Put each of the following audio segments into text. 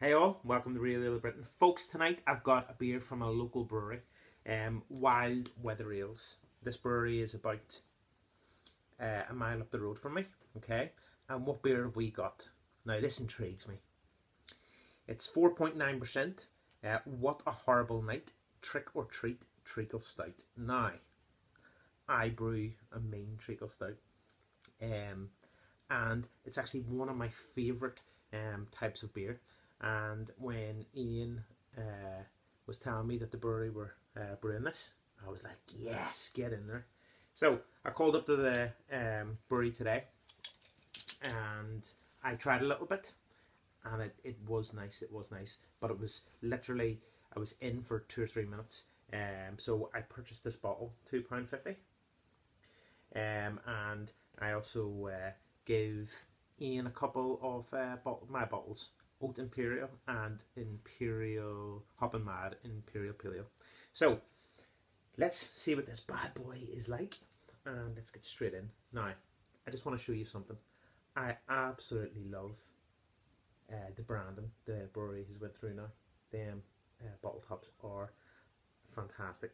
Hey all, welcome to Real Ale Britain. Folks, tonight I've got a beer from a local brewery, Wild Weather Ales. This brewery is about a mile up the road from me, okay? And what beer have we got? Now this intrigues me. It's 4.9%. What a horrible night. Trick or treat Treacle Stout. Now, I brew a mean Treacle Stout. And it's actually one of my favourite types of beer. And when Ian was telling me that the brewery were brewing this, I was like, yes, get in there. So I called up to the brewery today and I tried a little bit, and it was nice. It was nice, but it was literally, I was in for 2 or 3 minutes. So I purchased this bottle, £2.50. And I also gave Ian a couple of my bottles, Oat Imperial and Imperial Hoppin' Mad Imperial Paleo. So let's see what this bad boy is like, and let's get straight in. Now, I just want to show you something. I absolutely love the branding the brewery has went through now. Them bottle tops are fantastic,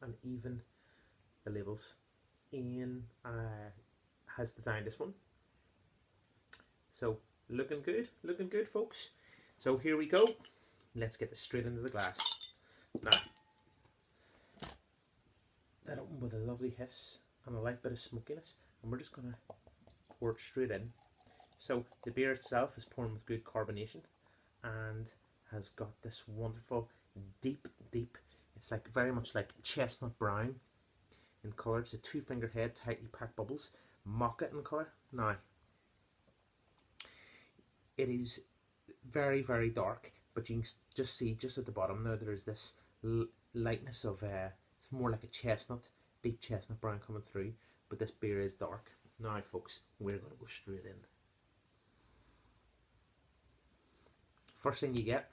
and even the labels. Ian has designed this one. So looking good, folks. So here we go. Let's get this straight into the glass. Now, that opened with a lovely hiss and a light bit of smokiness, and we're just gonna pour it straight in. So the beer itself is poured with good carbonation and has got this wonderful deep, it's like very much like chestnut brown in colour. It's a 2-finger head, tightly packed bubbles, mocha in colour. Now, it is very, very dark, but you can just see just at the bottom there, there's this lightness of, it's more like a chestnut, deep chestnut brown coming through, but this beer is dark. Now, folks, we're going to go straight in. First thing you get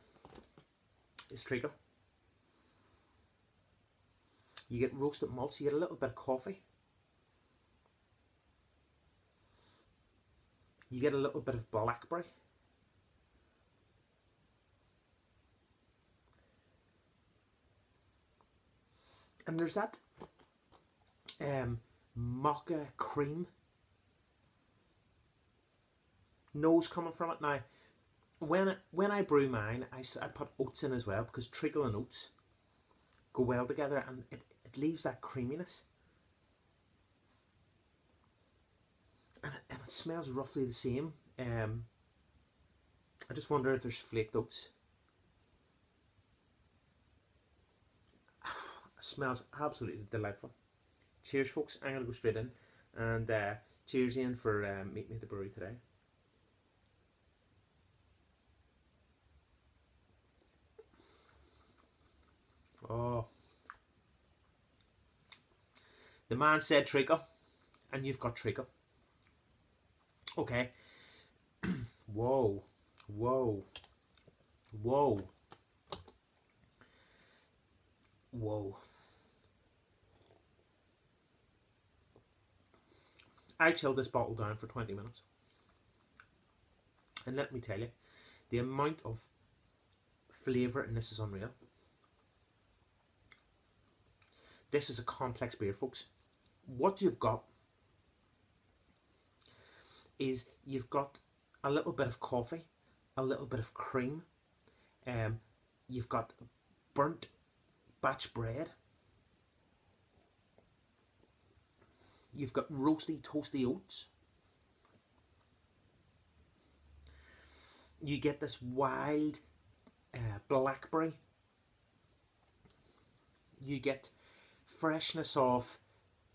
is treacle. You get roasted malts, you get a little bit of coffee. You get a little bit of blackberry. And there's that mocha cream nose coming from it. Now, when I brew mine, I put oats in as well, because treacle and oats go well together, and it leaves that creaminess. And it smells roughly the same. I just wonder if there's flaked oats. It smells absolutely delightful. Cheers, folks. I'm going to go straight in. And cheers, Ian, for meeting me at the brewery today. Oh. The man said treacle, and you've got treacle. Okay. Whoa. Whoa. Whoa. Whoa. I chilled this bottle down for 20 minutes. And let me tell you, the amount of flavour in this is unreal. This is a complex beer, folks. What you've got is you've got a little bit of coffee, a little bit of cream, you've got burnt batch bread, you've got roasty toasty oats, you get this wild blackberry, you get freshness of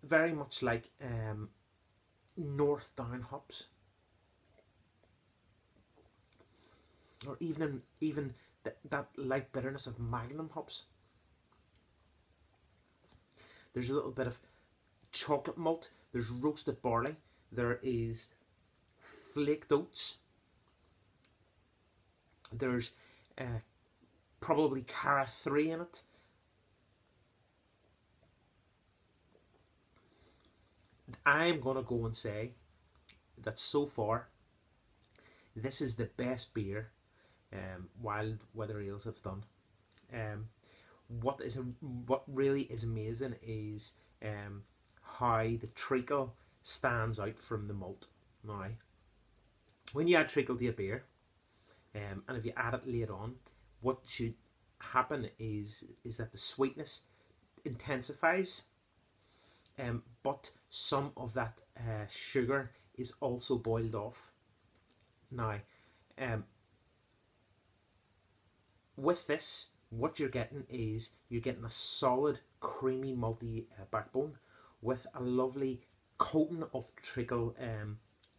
very much like North Down hops, or even that light bitterness of Magnum hops. There's a little bit of chocolate malt, there's roasted barley, there is flaked oats, there's probably Cara 3 in it. I'm going to go and say that so far, this is the best beer wild weather ales have done. Um, what really is amazing is how the treacle stands out from the malt. Now, when you add treacle to a beer, and if you add it late on, what should happen is that the sweetness intensifies, but some of that sugar is also boiled off. Now, um, with this, what you're getting a solid, creamy, malty backbone with a lovely coating of treacle,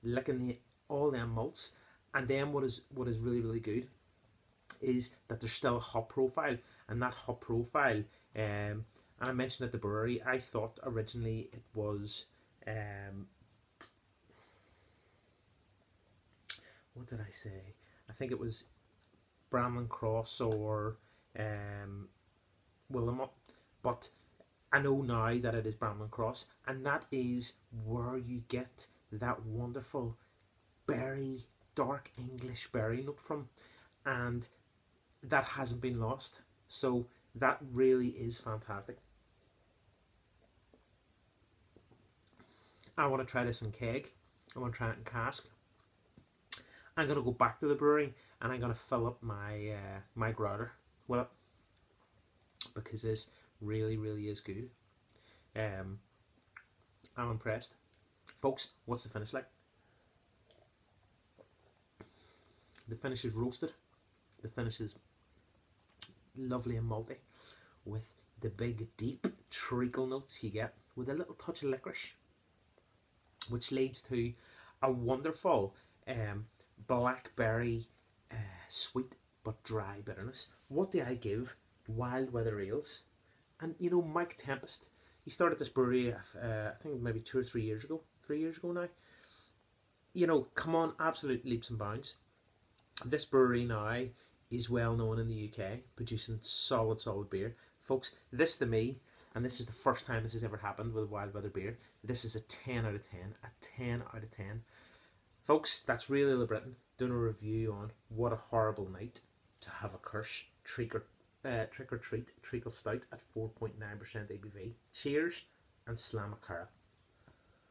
licking all them malts. And then what is really really good is that there's still a hop profile, and that hop profile, and I mentioned at the brewery, I thought originally it was, what did I say? I think it was Bramlin Cross or Willamette, but I know now that it is Bramlin Cross, and that is where you get that wonderful berry, dark English berry note from, and that hasn't been lost. So that really is fantastic. I want to try this in keg. I want to try it in cask. I'm gonna go back to the brewery and I'm gonna fill up my growler with it because this really really is good. Um, I'm impressed, folks. What's the finish like? The finish is roasted. The finish is lovely and malty, with the big deep treacle notes you get, with a little touch of licorice, which leads to a wonderful blackberry sweet but dry bitterness. What do I give Wild Weather Ales? And you know, Mike Tempest, he started this brewery, I think maybe 2 or 3 years ago, 3 years ago now. You know, come on, absolute leaps and bounds. This brewery now is well known in the UK, producing solid beer. Folks, this to me, and this is the first time this has ever happened with Wild Weather beer, this is a 10 out of 10. A 10 out of 10. Folks, that's really Britain doing a review on what a horrible night to have a Kirsch Trick or Treat Treacle Stout at 4.9% ABV. Cheers and Slamacara.